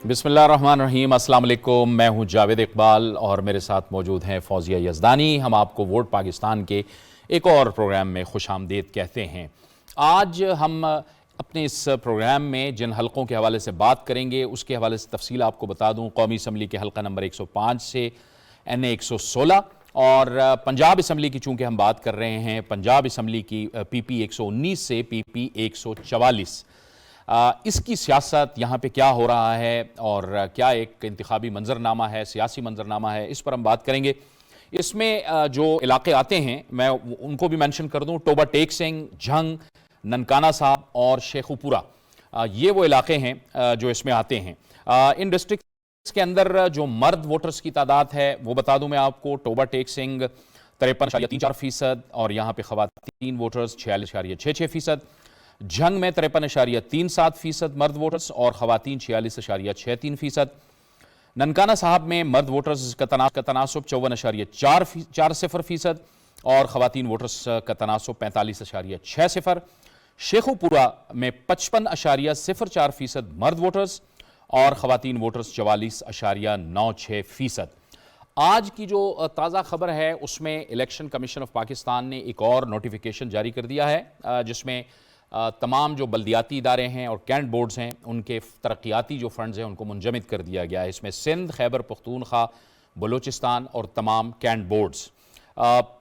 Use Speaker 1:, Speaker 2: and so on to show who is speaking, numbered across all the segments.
Speaker 1: बिस्मिल्लाहिर्रहमानिर्रहीम, अस्सलाम वालेकुम। मैं हूं जावेद इकबाल और मेरे साथ मौजूद हैं फौजिया यज़दानी। हम आपको वोट पाकिस्तान के एक और प्रोग्राम में खुशामदीद कहते हैं। आज हम अपने इस प्रोग्राम में जिन हलकों के हवाले से बात करेंगे उसके हवाले से तफसील आपको बता दूं। कौमी असम्बली के हल्का नंबर 105 से NA 116 और पंजाब असम्बली की चूँकि हम बात कर रहे हैं, पंजाब असम्बली की PP 119 से PP 144। इसकी सियासत यहाँ पे क्या हो रहा है और क्या एक इंतखाबी मंजरनामा है, सियासी मंजरनामा है, इस पर हम बात करेंगे। इसमें जो इलाके आते हैं मैं उनको भी मेंशन कर दूं। टोबा टेक सिंह, झंग, ननकाना साहब और शेखुपुरा, ये वो इलाके हैं जो इसमें आते हैं। इन डिस्ट्रिक्ट्स के अंदर जो मर्द वोटर्स की तादाद है वो बता दूं मैं आपको। टोबा टेक सिंह 53.34% और यहाँ पे खवातीन वोटर्स 46.66%। झंग में 53.37% मर्द वोटर्स और खवातीन 46.63%। ननकाना साहब में मर्द वोटर्स का तनासुब 54.40% और खवातीन वोटर्स का तनासुब 45.60%। शेखुपुरा में 55.04% मर्द वोटर्स और खवातीन वोटर्स 44.96%। आज की जो ताज़ा खबर है उसमें इलेक्शन कमीशन ऑफ पाकिस्तान ने एक और नोटिफिकेशन जारी कर दिया है, जिसमें तमाम जो बल्दियाती इदारे हैं और कैंट बोर्ड्स हैं उनके तरक्याती जो फंड्स हैं उनको मुंजमद कर दिया गया है। इसमें सिंध, खैबर पख्तूनख्वा, बलूचिस्तान और तमाम cantt boards.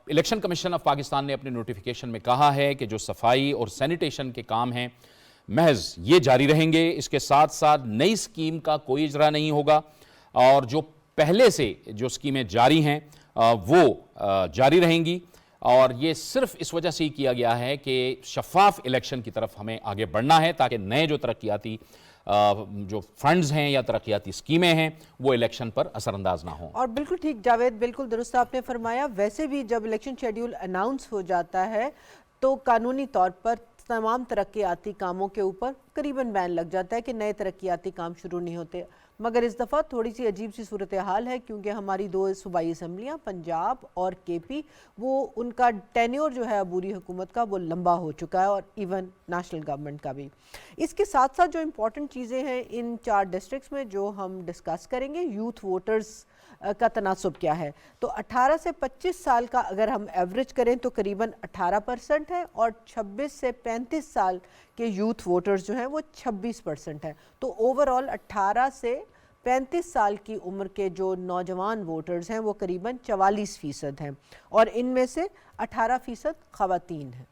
Speaker 1: Election commission of Pakistan ने अपने नोटिफिकेशन में कहा है कि जो सफाई और सैनिटेशन के काम हैं महज ये जारी रहेंगे। इसके साथ साथ नई स्कीम का कोई इजरा नहीं होगा और जो पहले से जो स्कीमें जारी हैं वो जारी रहेंगी। और ये सिर्फ इस वजह से ही किया गया है कि शफाफ इलेक्शन की तरफ हमें आगे बढ़ना है ताकि नए जो तरक्याती जो फंड्स हैं या तरक्याती स्कीमें हैं वो इलेक्शन पर असरअंदाज ना हों।
Speaker 2: और बिल्कुल ठीक जावेद, बिल्कुल दुरुस्त आपने फरमाया। वैसे भी जब इलेक्शन शेड्यूल अनाउंस हो जाता है तो कानूनी तौर पर तमाम तरक्याती कामों के ऊपर करीबन बैन लग जाता है कि नए तरक्याती काम शुरू नहीं होते। मगर इस दफ़ा थोड़ी सी अजीब सी सूरत हाल है क्योंकि हमारी दो सूबाई असम्बलियाँ पंजाब और KP, वो उनका टेन्योर जो है अबूरी हुकूमत का वो लंबा हो चुका है और इवन नेशनल गवर्नमेंट का भी। इसके साथ साथ जो इम्पोर्टेंट चीज़ें हैं इन 4 डिस्ट्रिक्ट्स में जो हम डिस्कस करेंगे, यूथ वोटर्स का तनासुब क्या है। तो 18 से 25 साल का अगर हम एवरेज करें तो करीबन 18% है और 26 से 35 साल के यूथ वोटर्स जो हैं वो 26% है। तो ओवरऑल 18 से 35 साल की उम्र के जो नौजवान वोटर्स हैं वो करीबन 44% हैं और इनमें से 18% खवातीन हैं।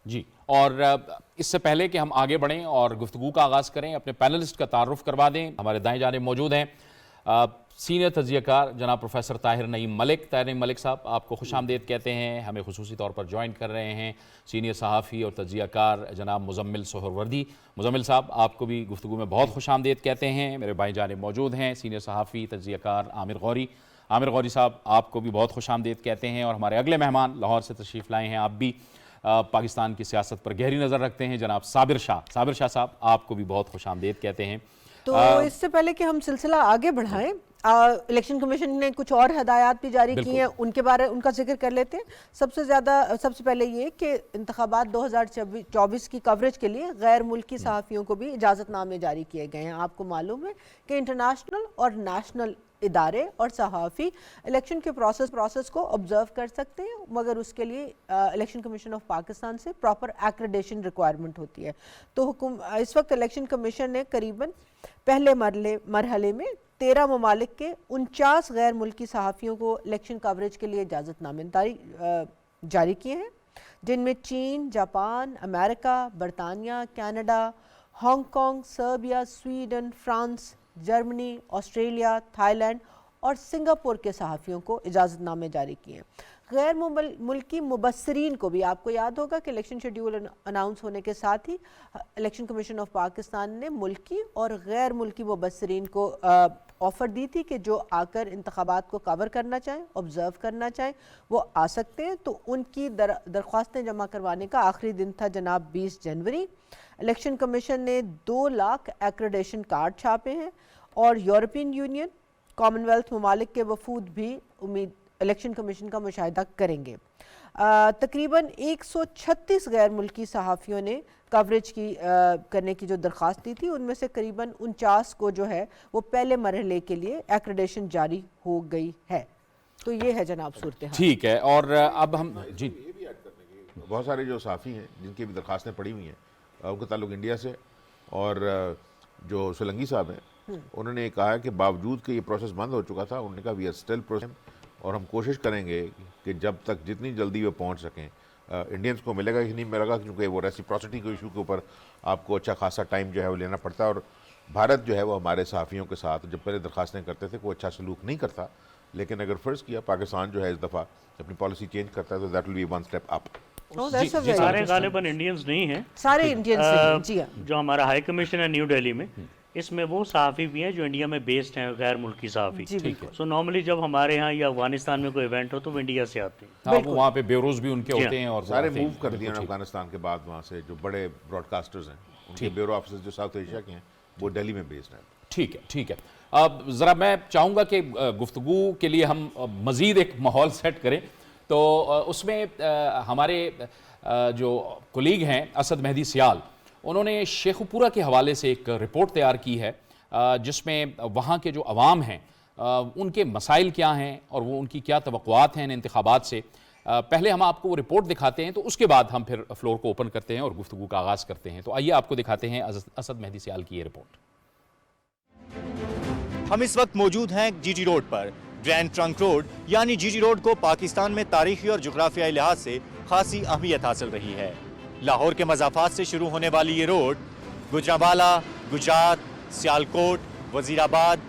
Speaker 1: जी, और इससे पहले कि हम आगे बढ़ें और गुफ्तगू का आगाज़ करें, अपने पैनलिस्ट का तारुफ करवा दें। हमारे दाएं जाने मौजूद हैं सीनियर तज्ज़ियाकार जनाब प्रोफेसर ताहिर नईम मलिक। ताहिर नईम मलिक साहब, आपको खुशामदीद कहते हैं। हमें खुसूसी तौर पर ज्वाइन कर रहे हैं सीनियर सहाफ़ी और तज्ज़ियाकार जनाब मुज़म्मिल सोहरवर्दी। मुज़म्मिल साहब, आपको भी गुफ्तगू में बहुत खुशामदीद कहते हैं। मेरे बाएं जाने मौजूद हैं सीनियर सहाफ़ी तज्ज़ियाकार आमिर गौरी। आमिर गौरी साहब, आपको भी बहुत खुशामदीद कहते हैं। और हमारे अगले मेहमान लाहौर से तशरीफ़ लाए हैं, आप भी पाकिस्तान की सियासत पर गहरी नज़र रखते हैं, जनाब साबिर शाह। साबिर शाह साहब, आपको भी बहुत खुशामदीद कहते हैं।
Speaker 2: तो इससे पहले कि हम सिलसिला आगे बढ़ाएं, इलेक्शन कमीशन ने कुछ और हदायत भी जारी की हैं, उनका जिक्र कर लेते हैं। सबसे पहले ये कि इंतखाबात 2024 की कवरेज के लिए गैर मुल्की सहाफ़ियों को भी इजाज़तनामे जारी किए गए हैं। आपको मालूम है कि इंटरनेशनल और नेशनल इदारे और सहाफ़ी इलेक्शन के प्रोसेस को ऑब्जर्व कर सकते हैं, मगर उसके लिए इलेक्शन कमीशन ऑफ पाकिस्तान से प्रॉपर एक्रेडिटेशन रिक्वायरमेंट होती है। तो इस वक्त इलेक्शन कमीशन ने करीबन पहले मरहले में 13 ममालिक के 49 गैर मुल्की सहाफ़ियों को इलेक्शन कवरेज के लिए इजाज़तनामे जारी किए हैं, जिनमें चीन, जापान, अमेरिका, बरतानिया, Canada, Hong Kong, Serbia, Sweden, France, Germany, Australia, Thailand और सिंगापुर के सहाफ़ियों को इजाज़तनामे जारी किए हैं। गैर मुल्की मुबस्सरीन को भी, आपको याद होगा कि इलेक्शन शेड्यूल अनाउंस होने के साथ ही इलेक्शन कमीशन ऑफ पाकिस्तान ने मुल्की और गैर मुल्की मुबस्सरीन को ऑफ़र दी थी कि जो आकर इंतखाबात को कवर करना चाहें, ऑब्ज़र्व करना चाहें, वो आ सकते हैं। तो उनकी दरख्वास्तें जमा करवाने का आखिरी दिन था जनाब 20 जनवरी। इलेक्शन कमीशन ने 2 लाख एक्रेडिटेशन कार्ड छापे हैं और यूरोपियन यूनियन, कॉमनवेल्थ ममालिक के वफूद भी इलेक्शन कमीशन का मुशाहिदा करेंगे। तकरीबन 136 गैर मुल्की सहाफ़ियों ने कवरेज की करने की जो दरख्वास्त दी थी, उनमें से करीबन 49 को जो है वो पहले मरहले के लिए एक्रेडिटेशन जारी हो गई है। तो ये है जनाब सूरत हाल।
Speaker 1: ठीक है, और अब हम जी
Speaker 3: बहुत सारे जो साफ़ी हैं जिनकी भी दरख्वास्तें पड़ी हुई हैं उनका ताल्लुक इंडिया से, और जो सोलंकी साहब हैं उन्होंने कहा कि बावजूद कि ये प्रोसेस बंद हो चुका था, उन्होंने कहा वी आर स्टिल प्रोसेस और हम कोशिश करेंगे कि जब तक जितनी जल्दी वो पहुंच सकें। इंडियंस को मिलेगा कि नहीं मिलेगा, क्योंकि वो रेसिप्रोसिटी के इशू के ऊपर आपको अच्छा खासा टाइम जो है वो लेना पड़ता है, और भारत जो है वो हमारे सहाफ़ियों के साथ जब पहले दरख्वास्तें करते थे कोई अच्छा सलूक नहीं करता, लेकिन अगर फ़र्ज़ किया पाकिस्तान जो है इस दफ़ा अपनी पॉलिसी चेंज करता है तो that will be one step up.
Speaker 4: सारे गालिबन इंडियंस नहीं हैं,
Speaker 2: सारे इंडियंस जी हाँ।
Speaker 4: जो हमारा हाई कमीशन है न्यू दिल्ली में, इसमें वो सहाफ़ी भी हैं जो इंडिया में बेस्ड हैं, गैर मुल्की सहाफ़ी। सो नॉर्मली जब हमारे यहाँ या अफगानिस्तान में कोई इवेंट हो तो वो इंडिया से आते हैं।
Speaker 1: हाँ, वो वहाँ पे ब्यूरोज भी उनके होते हैं और
Speaker 3: सारे मूव कर दिए अफगानिस्तान के बाद, वहाँ से जो बड़े ब्रॉडकास्टर्स हैं उनके ब्यूरो ऑफिसर्स जो साउथ एशिया के हैं वो दिल्ली में बेस्ड हैं।
Speaker 1: ठीक है, ठीक है। अब ज़रा मैं चाहूँगा कि गुफ्तगू के लिए हम मज़ीद एक माहौल सेट करें, तो उसमें हमारे जो कोलीग हैं असद मेहदी सियाल, उन्होंने शेखुपुरा के हवाले से एक रिपोर्ट तैयार की है जिसमें वहाँ के जो अवाम हैं उनके मसाइल क्या हैं और वो उनकी क्या तवक्कुआत हैं इन इंतखाबात से। पहले हम आपको वो रिपोर्ट दिखाते हैं, तो उसके बाद हम फिर फ्लोर को ओपन करते हैं और गुफ्तगू का आगाज़ करते हैं। तो आइए आपको दिखाते हैं असद मेहदी सियाल की ये रिपोर्ट।
Speaker 5: हम इस वक्त मौजूद हैं जीटी रोड पर। ग्रैंड ट्रंक रोड यानी जीटी रोड को पाकिस्तान में तारीखी और जुग्राफियाई लिहाज से खासी अहमियत हासिल रही है। लाहौर के मज़ाफ़ात से शुरू होने वाली ये रोड गुजरांवाला, गुजरात, सियालकोट, वजीराबाद,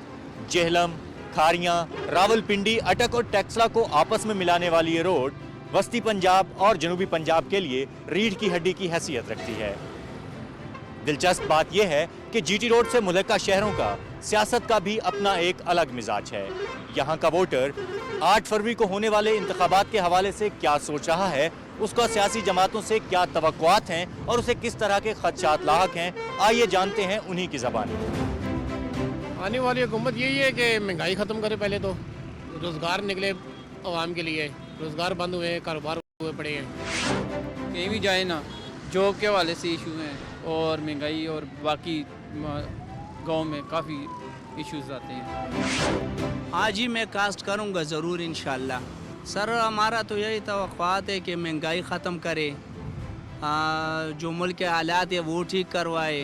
Speaker 5: जेहलम, खारियां, रावलपिंडी, अटक और टेक्सला को आपस में मिलाने वाली ये रोड वस्ती पंजाब और जनूबी पंजाब के लिए रीढ़ की हड्डी की हैसियत रखती है। दिलचस्प बात यह है कि जीटी रोड से मुल्का शहरों का सियासत का भी अपना एक अलग मिजाज है। यहाँ का वोटर 8 फरवरी को होने वाले इंतखाबात के हवाले से क्या सोच रहा है, उसका सियासी जमातों से क्या तवक्कुआत हैं और उसे किस तरह के खदशात लाहक हैं, आइए जानते हैं उन्हीं की ज़बानी।
Speaker 6: आने वाली हुकूमत यही है कि महंगाई ख़त्म करे, पहले तो रोज़गार निकले आवाम के लिए। रोज़गार बंद हुए हैं, कारोबार हुए पड़े हैं।
Speaker 7: कहीं भी जाए ना, जॉब के हवाले से इशू हैं और महंगाई और बाकी गांव में काफ़ी इश्यूज आते हैं।
Speaker 8: आज ही मैं कास्ट करूंगा ज़रूर इंशाल्लाह। सर हमारा तो यही तवक्कुआत है कि महंगाई ख़त्म करे, जो मुल्क के हालात है वो ठीक करवाए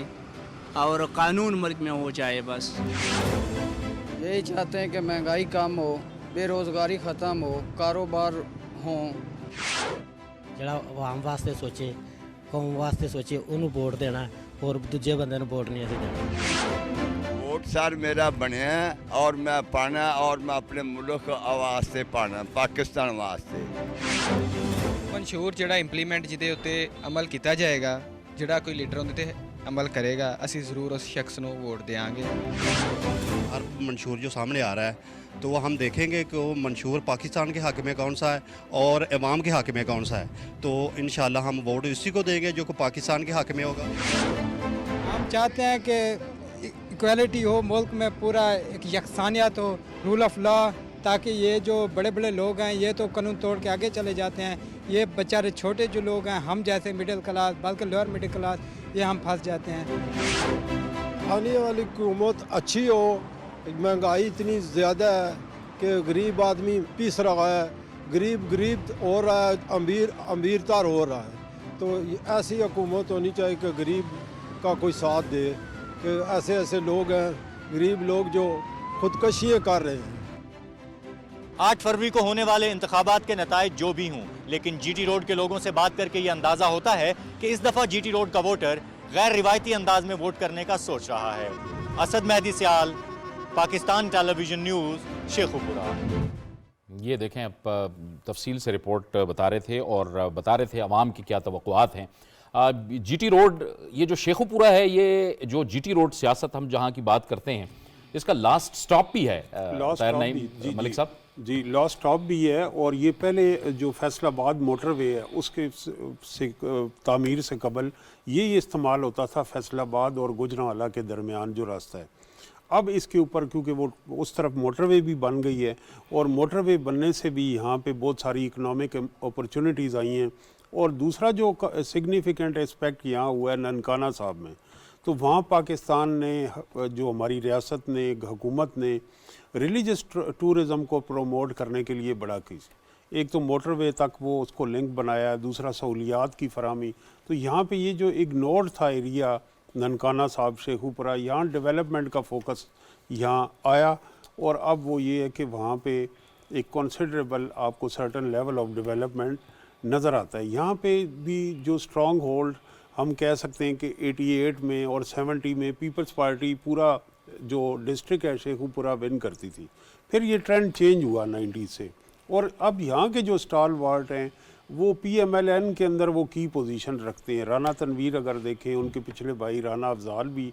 Speaker 8: और कानून मुल्क में हो जाए। बस
Speaker 7: यही चाहते हैं कि महंगाई कम हो, बेरोज़गारी ख़त्म हो, कारोबार हों।
Speaker 9: ਜਿਹੜਾ ਆਵਾਮ ਵਾਸਤੇ ਸੋਚੇ, ਕੌਮ ਵਾਸਤੇ ਸੋਚੇ, ਉਹਨੂੰ ਵੋਟ ਦੇਣਾ और दूजे बंदे ਨੂੰ ਵੋਟ ਨਹੀਂ ਅਸੀਂ ਦੇਣਾ।
Speaker 10: वोट सर मेरा बनया और मैं पाना और मैं अपने मुल्क आवाज़ से पाना, पाकिस्तान वास्ते।
Speaker 11: ਮਨਸ਼ੂਰ ਜਿਹੜਾ ਇੰਪਲੀਮੈਂਟ ਜਿਹਦੇ ਉੱਤੇ ਅਮਲ ਕੀਤਾ ਜਾਏਗਾ, ਜਿਹੜਾ ਕੋਈ ਲੀਡਰ ਉਹਦੇ ਤੇ अमल करेगा, ਅਸੀਂ ज़रूर उस शख्स को वोट देंगे।
Speaker 12: हर मंशूर जो सामने आ रहा है तो वो हम देखेंगे कि वो मंशूर पाकिस्तान के हक़ में कौन सा है और इमाम के हक़ में कौन सा है, तो इंशाल्लाह हम वोट इसी को देंगे जो कि पाकिस्तान के हक़ में होगा।
Speaker 13: हम चाहते हैं कि इक्वालिटी हो मुल्क में, पूरा एक यकसानियत हो, रूल ऑफ लॉ, ताकि ये जो बड़े बड़े लोग हैं ये तो कानून तोड़ के आगे चले जाते हैं, ये बेचारे छोटे जो लोग हैं हम जैसे मिडिल क्लास बल्कि लोअर मिडिल क्लास, ये हम फंस जाते हैं।
Speaker 14: आने वाली हुकूमत अच्छी हो, महंगाई इतनी ज़्यादा है कि गरीब आदमी पिस रहा है, गरीब हो रहा है, अमीर तर हो रहा है। तो ऐसी हुकूमत होनी चाहिए कि गरीब का कोई साथ दे, कि ऐसे ऐसे लोग हैं गरीब लोग जो खुदकशियाँ कर रहे हैं।
Speaker 5: 8 फरवरी को होने वाले इंतखाबात के नताइज जो भी हों, लेकिन जीटी रोड के लोगों से बात करके ये अंदाज़ा होता है कि इस दफ़ा जीटी रोड का वोटर गैर रिवायती अंदाज में वोट करने का सोच रहा है। असद मेहदी सियाल, पाकिस्तान टेलीविज़न न्यूज़, शेखुपुरा।
Speaker 1: ये देखें, अब तफसील से रिपोर्ट बता रहे थे और बता रहे थे अवाम की क्या तवक्कुआत हैं। जीटी रोड, ये जो शेखुपुरा है, ये जो जीटी रोड सियासत हम जहाँ की बात करते हैं, इसका लास्ट स्टॉप भी है मलिक साहब
Speaker 15: जी, लास्ट स्टॉप भी है। और ये पहले जो फैसलाबाद मोटरवे है उसके से तामीर से कबल ये इस्तेमाल होता था फैसलाबाद और गुजरांवाला के दरमियान जो रास्ता है। अब इसके ऊपर क्योंकि वो उस तरफ मोटरवे भी बन गई है और मोटरवे बनने से भी यहाँ पे बहुत सारी इकनॉमिक अपॉर्चुनिटीज़ आई हैं। और दूसरा जो सिग्निफिकेंट एस्पेक्ट यहाँ हुआ है ननकाना साहब में, तो वहाँ पाकिस्तान ने, जो हमारी रियासत ने, हुकूमत ने रिलीजियस टूरिज़म को प्रमोट करने के लिए बड़ा की। एक तो मोटरवे तक वो उसको लिंक बनाया, दूसरा सहूलियात की फराहमी। तो यहाँ पे ये जो इग्नोर्ड था एरिया ननकाना साहब शेखुपुरा, यहाँ डेवलपमेंट का फोकस यहाँ आया और अब वो ये है कि वहाँ पे एक कंसिडरेबल आपको सर्टन लेवल ऑफ डेवलपमेंट नज़र आता है। यहाँ पे भी जो स्ट्रॉन्ग होल्ड हम कह सकते हैं कि 88 में और 70 में पीपल्स पार्टी पूरा जो डिस्ट्रिक्ट है शेखुपुरा विन करती थी। फिर ये ट्रेंड चेंज हुआ 90 से और अब यहाँ के जो स्टाल वार्ट हैं वो PMLN के अंदर वो की पोजीशन रखते हैं। राना तनवीर अगर देखें, उनके पिछले भाई राना अफजाल भी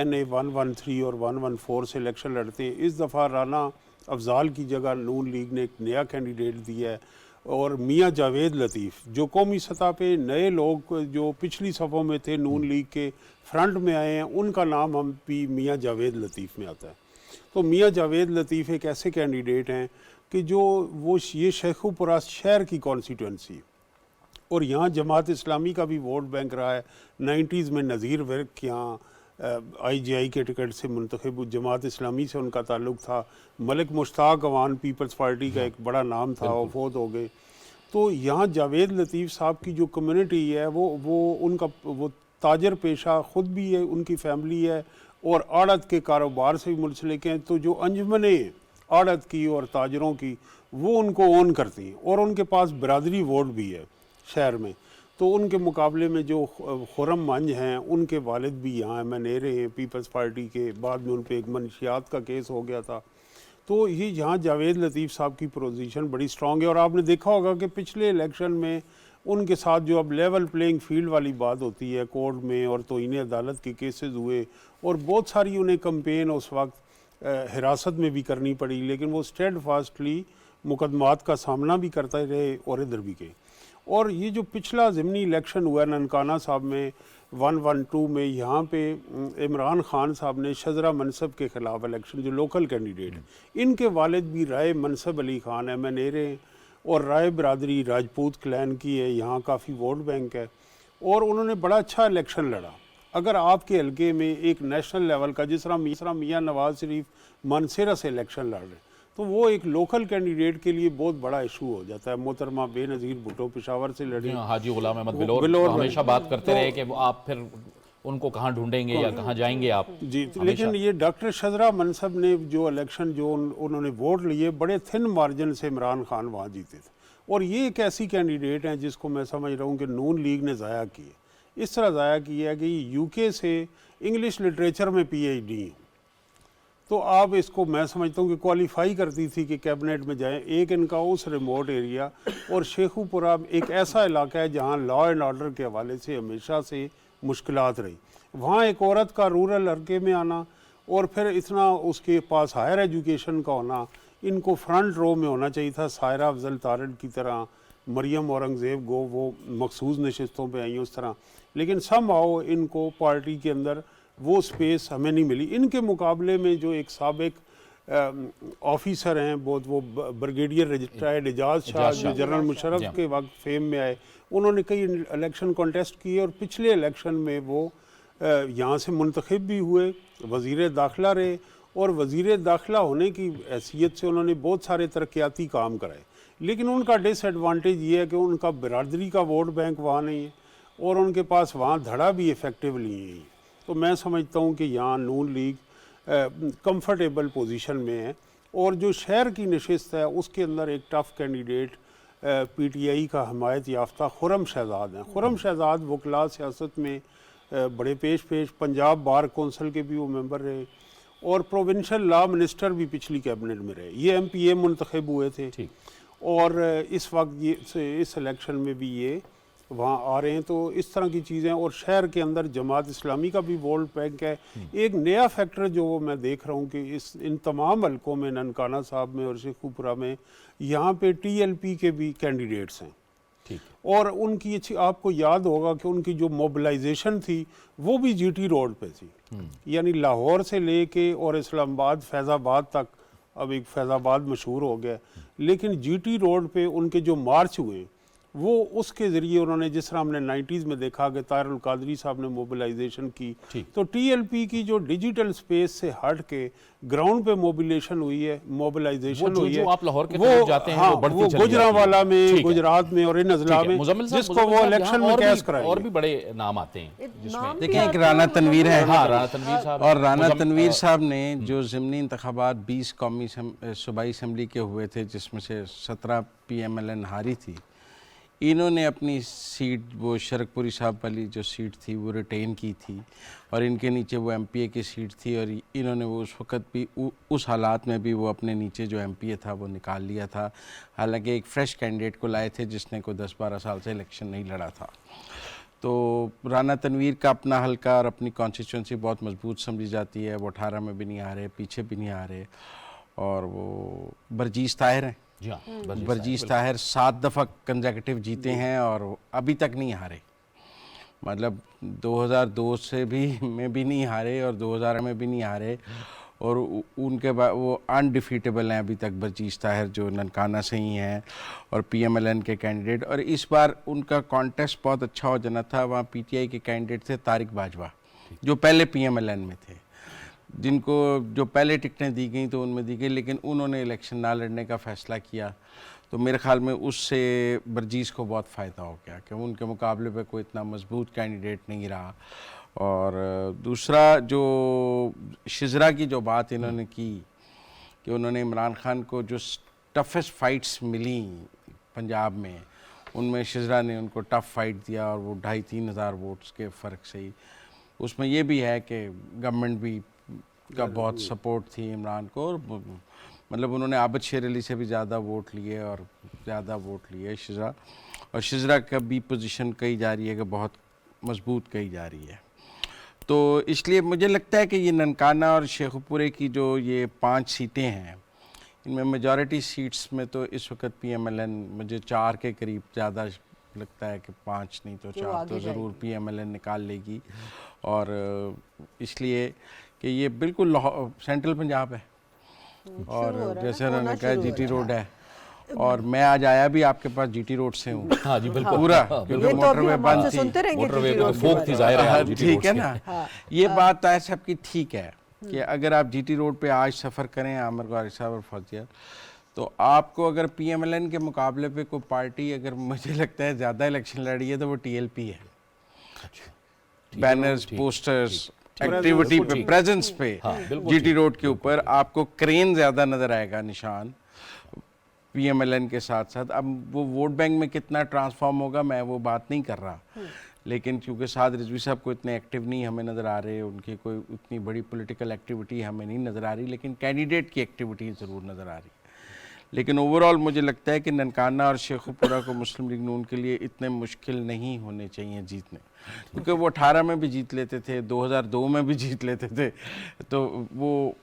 Speaker 15: NA 113 और 114 से इलेक्शन लड़ते हैं। इस दफ़ा राना अफजाल की जगह नून लीग ने एक नया कैंडिडेट दिया है और मियाँ जावेद लतीफ़, जो कौमी सतह पे नए लोग जो पिछली सफ़ों में थे नून लीग के फ्रंट में आए हैं, उनका नाम हम भी मियाँ जावेद लतीफ़ में आता है। तो मियाँ जावेद लतीफ़ एक ऐसे कैंडिडेट हैं कि जो वो ये शेखुपुरा शहर की कॉन्स्टिट्यूंसी और यहाँ जमात इस्लामी का भी वोट बैंक रहा है। 90s में नज़ीर वर्क यहाँ IGI के टिकट से मुंतखब, जमात इस्लामी से उनका ताल्लुक़ था। मलिक मुश्ताक अवान पीपल्स पार्टी का एक बड़ा नाम था, वो फौत हो गए। तो यहाँ जावेद लतीफ़ साहब की जो कम्युनिटी है वो उनका वो ताजर पेशा ख़ुद भी है, उनकी फैमिली है और आड़त के कारोबार से भी मुंसलिक हैं। तो जो अंजमने आड़त की और ताजरों की वो उनको ओन करती हैं और उनके पास बरादरी वोट भी है शहर में। तो उनके मुकाबले में जो खुरम मंज हैं, उनके वालिद भी यहाँ MNA रहे हैं पीपल्स पार्टी के, बाद में उन पर एक मनशियात का केस हो गया था। तो ये यहाँ जावेद लतीफ़ साहब की पोजीशन बड़ी स्ट्रॉन्ग है और आपने देखा होगा कि पिछले इलेक्शन में उनके साथ जो अब लेवल प्लेइंग फील्ड वाली बात होती है कोर्ट में और तौहीन अदालत के केसेस हुए और बहुत सारी उन्हें कंपेन उस वक्त हिरासत में भी करनी पड़ी, लेकिन वो स्टेड फास्टली मुकदमात का सामना भी करते रहे और इधर भी के। और ये जो पिछला ज़िमनी इलेक्शन हुआ ननकाना साहब में 112 में, यहाँ पे इमरान खान साहब ने शजरा मनसब के ख़िलाफ़ इलेक्शन, जो लोकल कैंडिडेट हैं, इनके वालिद भी राय मनसब अली खान MNA रहे और राय बरादरी राजपूत क्लैन की है, यहाँ काफ़ी वोट बैंक है और उन्होंने बड़ा अच्छा इलेक्शन लड़ा। अगर आपके हल्के में एक नेशनल लेवल का जिस तरह मियाँ नवाज़ शरीफ मानसेरा से इलेक्शन लड़ रहे, तो वो एक लोकल कैंडिडेट के लिए बहुत बड़ा इशू हो जाता है। मोहतरमा बेनज़ीर भुट्टो पेशावर से लड़े,
Speaker 1: हाजी गुलाम अहमद बिलोर हमेशा बात करते रहे कि आप फिर उनको कहाँ ढूंढेंगे या कहाँ जाएंगे आप
Speaker 15: जी। लेकिन ये डॉक्टर शजरा मनसब ने जो इलेक्शन जो उन्होंने वोट लिए, बड़े थिन मार्जिन से इमरान खान वहाँ जीते थे और ये एक ऐसी कैंडिडेट हैं जिसको मैं समझ रहा हूँ कि नून लीग ने ज़ाया किए। इस तरह ज़ाया किया है कि UK से इंग्लिश लिटरेचर में PhD, तो आप इसको मैं समझता हूँ कि क्वालिफाई करती थी कि कैबिनेट में जाएं। एक इनका उस रिमोट एरिया और शेखुपुरा एक ऐसा इलाका है जहाँ लॉ एंड ऑर्डर के हवाले से हमेशा से मुश्किलात रही। वहाँ एक औरत का रूरल इलाके में आना और फिर इतना उसके पास हायर एजुकेशन का होना, इनको फ्रंट रो में होना चाहिए था सायरा अफजल तारड़ की तरह, मरियम औरंगज़ेब गो वो मखसूस नशिस्तों पे आई उस तरह, लेकिन सम आओ इनको पार्टी के अंदर वो स्पेस हमें नहीं मिली। इनके मुकाबले में जो एक साबिक ऑफिसर हैं बहुत, वो ब्रिगेडियर रिटायर्ड एजाज शाह जो जनरल मुशर्रफ के वक्त फेम में आए, उन्होंने कई इलेक्शन कॉन्टेस्ट किए और पिछले इलेक्शन में वो यहाँ से मुंतखब भी हुए, वज़ीर दाखिला रहे और वज़ीर दाखिला होने की हैसियत से उन्होंने बहुत सारे तरक्याती काम कराए। लेकिन उनका डिसएडवांटेज ये है कि उनका बरादरी का वोट बैंक वहाँ नहीं है और उनके पास वहाँ धड़ा भी इफ़ेक्टिवली नहीं है। तो मैं समझता हूँ कि यहाँ नून लीग कंफर्टेबल पोजीशन में है और जो शहर की नशिस्त है उसके अंदर एक टफ़ कैंडिडेट PTI का हमायत याफ्ता खुरम शहजाद हैं। खुरम शहजाद वकला सियासत में बड़े पेश पंजाब बार कौंसिल के भी वो मेंबर रहे और प्रोविंशियल लॉ मिनिस्टर भी पिछली कैबिनेट में रहे। ये MPA मुंतखब हुए थे और इस वक्त ये इस इलेक्शन में भी ये वहाँ आ रहे हैं। तो इस तरह की चीज़ें और शहर के अंदर जमात इस्लामी का भी वोट बैंक है। एक नया फैक्टर जो मैं देख रहा हूँ कि इन तमाम हलकों में ननकाना साहब में और शेखुपुरा में यहाँ पे TLP के भी कैंडिडेट्स हैं और उनकी अच्छी, आपको याद होगा कि उनकी जो मोबिलाइजेशन थी वो भी जीटी रोड पे थी, यानी लाहौर से लेके और इस्लामाबाद फैज़ाबाद तक, अब एक फैज़ाबाद मशहूर हो गया, लेकिन जीटी रोड पे उनके जो मार्च हुए वो उसके ज़रिए उन्होंने, जिस तरह हमने 90s में देखा कि ताहिरुल कादरी साहब ने मोबिलाइजेशन की, तो टीएलपी की जो डिजिटल स्पेस से हट के ग्राउंड पे मोबिलेशन हुई है, मोबिलाइजेशन हुई है,
Speaker 1: आप लाहौर के तरफ जाते हैं,
Speaker 15: वो गुजरांवाला में, गुजरात में और इन अजला में, जिसको वो इलेक्शन में कैश कराएंगे।
Speaker 1: और भी बड़े नाम आते हैं जिसमें
Speaker 16: देखिए, एक राना तनवीर है,
Speaker 1: हाँ, राना तनवीर साहब,
Speaker 16: और राना तनवीर साहब ने जो ज़िमनी इंतखाबात 20 कौमी सूबाई असम्बली के हुए थे, जिसमें से 17 PMLN हारी थी, इन्होंने अपनी सीट, वो शरकपुरी साहब वाली जो सीट थी वो रिटेन की थी, और इनके नीचे वो MPA की सीट थी, और इन्होंने वो उस वक़्त भी उस हालात में भी वो अपने नीचे जो MPA था वो निकाल लिया था। हालांकि एक फ़्रेश कैंडिडेट को लाए थे जिसने कोई 10-12 साल से इलेक्शन नहीं लड़ा था। तो राना तनवीर का अपना हल्का और अपनी कॉन्स्टिट्यूंसी बहुत मजबूत समझी जाती है, वो 18 में भी नहीं आ रहे, पीछे भी नहीं आ रहे। और वो बरजीस ताहिर हैं, बरजीस ताहिर 7 दफ़ा कंसेक्यूटिव जीते हैं और अभी तक नहीं हारे, मतलब 2002 से भी में भी नहीं हारे और 2000 में भी नहीं हारे, और उनके बाद वो अनडिफीटेबल हैं अभी तक बरजीस ताहिर, जो ननकाना से ही हैं और PMLN के कैंडिडेट। और इस बार उनका कॉन्टेस्ट बहुत अच्छा हो जाना था। वहाँ PTI के कैंडिडेट थे तारिक बाजवा, जो पहले PMLN में थे, जिनको जो पहले टिकटें दी गई तो उनमें दी गई, लेकिन उन्होंने इलेक्शन ना लड़ने का फ़ैसला किया। तो मेरे ख़्याल में उससे बरजीस को बहुत फ़ायदा हो गया कि उनके मुकाबले पे कोई इतना मजबूत कैंडिडेट नहीं रहा। और दूसरा, जो शिजरा की जो बात इन्होंने की कि उन्होंने इमरान खान को जो टफेस्ट फाइट्स मिली पंजाब में, उनमें शिजरा ने उनको टफ़ फाइट दिया, और वो 2,500-3 हज़ार वोट्स के फ़र्क से ही। उसमें ये भी है कि गवर्नमेंट भी का बहुत सपोर्ट थी इमरान को, और मतलब उन्होंने आबद शेर अली से भी ज़्यादा वोट लिए और ज़्यादा वोट लिए शिजरा। और शिजरा का भी पोजीशन कही जा रही है कि बहुत मजबूत कही जा रही है। तो इसलिए मुझे लगता है कि ये ननकाना और शेखुपुरे की जो ये 5 सीटें हैं, इनमें मेजॉरिटी सीट्स में तो इस वक्त PMLN मुझे 4 के करीब ज़्यादा लगता है कि 5 नहीं तो 4 तो ज़रूर PMLN निकाल लेगी। और इसलिए कि ये बिल्कुल सेंट्रल पंजाब है, और जैसे उन्होंने कहा GT रोड है, और मैं आज आया भी आपके पास GT रोड से हूँ।
Speaker 1: हाँ जी, बिल्कुल
Speaker 16: पूरा, क्योंकि मोटरवे बंद थी,
Speaker 1: मोटरवे पे फोक थी जाहिर है,
Speaker 16: ठीक है ना। ये बात ताहिर साहब की ठीक है कि अगर आप GT रोड पे आज सफ़र करें आमिर गौरी साहब और फौजिया, तो आपको अगर PMLN के मुकाबले पे कोई पार्टी, अगर मुझे लगता है ज़्यादा इलेक्शन लड़ी है, तो वो TLP है। बैनर्स, पोस्टर्स, एक्टिविटी पे, प्रेजेंस पे GT रोड के ऊपर आपको क्रेन ज़्यादा नज़र आएगा निशान PMLN के साथ साथ। अब वो वोट बैंक में कितना ट्रांसफॉर्म होगा मैं वो बात नहीं कर रहा, लेकिन क्योंकि साद रिजवी साहब को इतने एक्टिव नहीं हमें नज़र आ रहे, उनकी कोई उतनी बड़ी पॉलिटिकल एक्टिविटी हमें नहीं नज़र आ रही, लेकिन कैंडिडेट की एक्टिविटी ज़रूर नज़र आ रही। लेकिन ओवरऑल मुझे लगता है कि ननकाना और शेखुपुरा को मुस्लिम लीग नून के लिए इतने मुश्किल नहीं होने चाहिए जीतने, क्योंकि वो 18 में भी जीत लेते थे, 2002 में भी जीत लेते थे, तो वो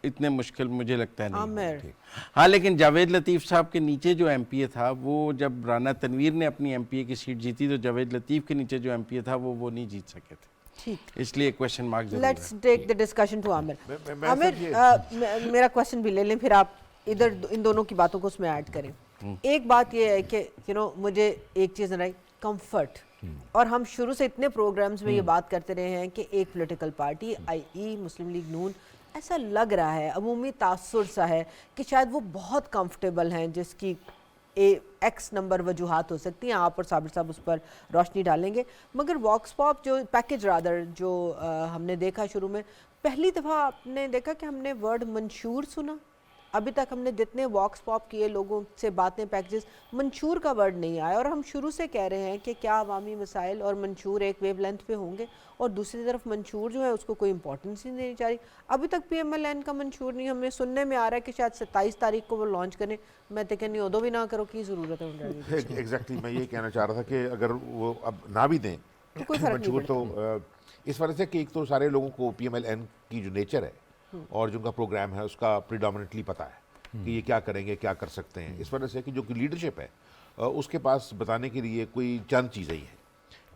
Speaker 16: इतने मुश्किल मुझे लगता है नहीं। हाँ, लेकिन जावेद लतीफ़ साहब के नीचे जो MPA था, वो जब राना तनवीर ने अपनी MPA की सीट जीती, तो जावेद लतीफ़ के नीचे जो MPA था वो नहीं जीत सके थे, इसलिए क्वेश्चन मार्क जरूर है।
Speaker 2: Let's take the discussion to Aamir. Aamir, मेरा क्वेश्चन भी ले लें, फिर आप इधर इन दोनों की बातों को उसमें ऐड करें। एक बात ये है कि मुझे एक चीज़ रही, कंफर्ट, और हम शुरू से इतने प्रोग्राम्स में ये बात करते रहे हैं कि एक पॉलिटिकल पार्टी i.e. मुस्लिम लीग नून, ऐसा लग रहा है, अमूमी तासुर सा है कि शायद वो बहुत कंफर्टेबल हैं, जिसकी X नंबर वजूहात हो सकती हैं, आप और साबिर साहब उस पर रोशनी डालेंगे। मगर वॉक्स पॉप जो पैकेज रादर जो हमने देखा शुरू में, पहली दफ़ा आपने देखा कि हमने वर्ड मंशूर सुना। अभी तक हमने जितने वॉक्स पॉप किए, लोगों से बातें, पैकेजेस, मंशूर का वर्ड नहीं आया। और हम शुरू से कह रहे हैं कि क्या अवामी मसाइल और मंशूर एक वेव लेंथ पे होंगे, और दूसरी तरफ मंशूर जो है उसको कोई इंपॉर्टेंस ही नहीं चाहिए। अभी तक PMLN का मंशूर नहीं, हमें सुनने में आ रहा है कि शायद 27 तारीख को वो लॉन्च करें। मैं तो कहनी उदो भी ना करो, की ज़रूरत है।
Speaker 3: एग्जैक्टली, मैं ये कहना चाह रहा था कि अगर वो अब ना भी दें
Speaker 2: तो कोई फर्क नहीं
Speaker 3: मंशूर, तो इस वजह से कि एक तो सारे लोगों को PMLN की जो नेचर है और जो उनका प्रोग्राम है उसका प्रिडोमिनेटली पता है कि ये क्या करेंगे, क्या कर सकते हैं। इस वजह से कि जो कि लीडरशिप है उसके पास बताने के लिए कोई चंद चीज़ें ही हैं।